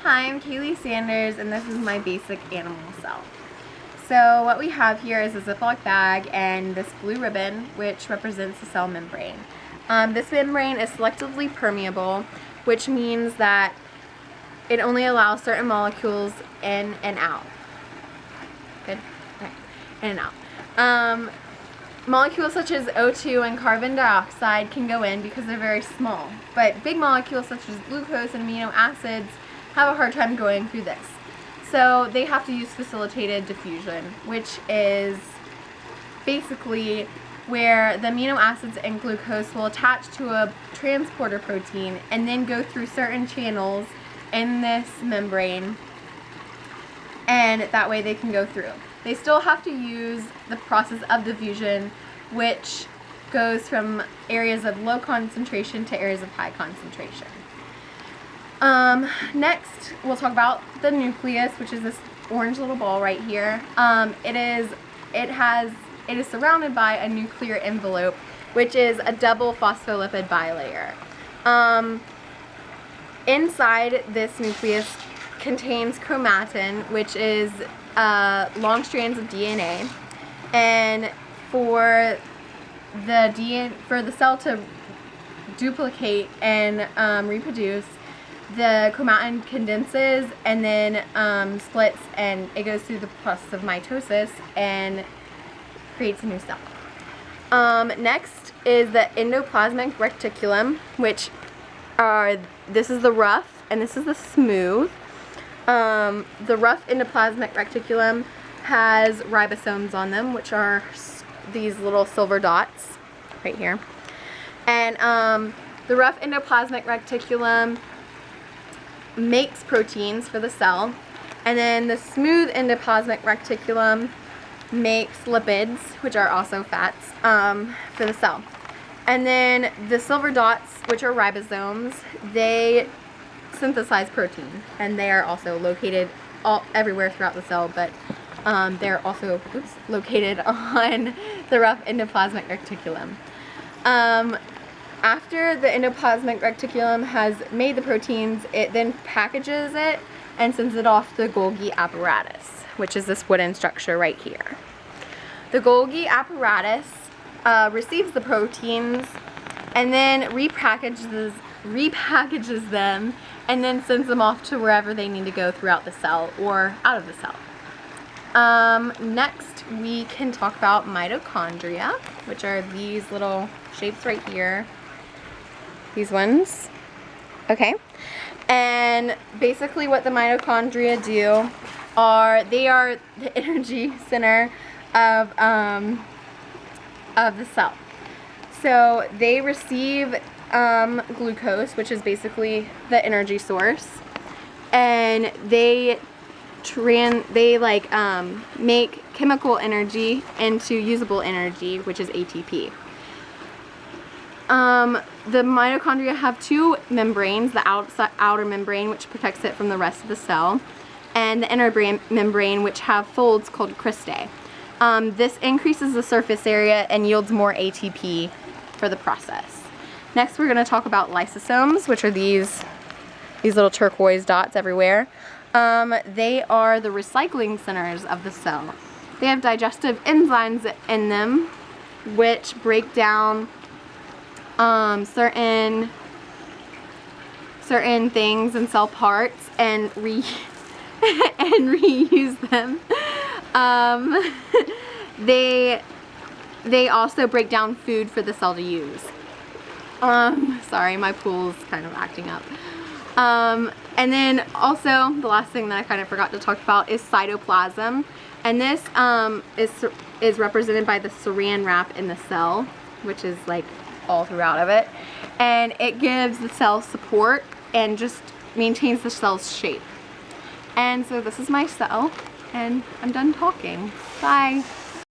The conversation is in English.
Hi, I'm Kaylee Sanders, and this is my basic animal cell. So what we have here is a Ziploc bag and this blue ribbon, which represents the cell membrane. This membrane is selectively permeable, which means that it only allows certain molecules in and out. Good? Okay. In and out. Molecules such as O2 and carbon dioxide can go in because they're very small, but big molecules such as glucose and amino acids have a hard time going through this. So they have to use facilitated diffusion, which is basically where the amino acids and glucose will attach to a transporter protein and then go through certain channels in this membrane, and that way they can go through. They still have to use the process of diffusion, which goes from areas of low concentration to areas of high concentration. Next, we'll talk about the nucleus, which is this orange little ball right here. It is surrounded by a nuclear envelope, which is a double phospholipid bilayer. Inside this nucleus contains chromatin, which is long strands of DNA, and for the cell to duplicate and reproduce, the chromatin condenses and then splits, and it goes through the process of mitosis and creates a new cell. Next is the endoplasmic reticulum, which this is the rough and this is the smooth. The rough endoplasmic reticulum has ribosomes on them, which are these little silver dots right here. And the rough endoplasmic reticulum makes proteins for the cell, and then the smooth endoplasmic reticulum makes lipids, which are also fats, for the cell. And then the silver dots, which are ribosomes, they synthesize protein, and they are also located everywhere throughout the cell, but they're also located on the rough endoplasmic reticulum. After the endoplasmic reticulum has made the proteins, it then packages it and sends it off to the Golgi apparatus, which is this wooden structure right here. The Golgi apparatus receives the proteins and then repackages them and then sends them off to wherever they need to go throughout the cell or out of the cell. Next, we can talk about mitochondria, which are these little shapes right here. These ones. Okay. And basically what the mitochondria do they are the energy center of the cell. So they receive glucose, which is basically the energy source, and they make chemical energy into usable energy, which is ATP. The mitochondria have two membranes, the outer membrane, which protects it from the rest of the cell, and the inner membrane, which have folds called cristae. This increases the surface area and yields more ATP for the process. Next, we're going to talk about lysosomes, which are these little turquoise dots everywhere. They are the recycling centers of the cell. They have digestive enzymes in them, which break down certain things and cell parts and reuse them. They also break down food for the cell to use. Sorry, my pool's kind of acting up. And then also the last thing that I kind of forgot to talk about is cytoplasm, and this is represented by the saran wrap in the cell, which is like all throughout of it, and it gives the cell support and just maintains the cell's shape. And so this is my cell, and I'm done talking. Bye.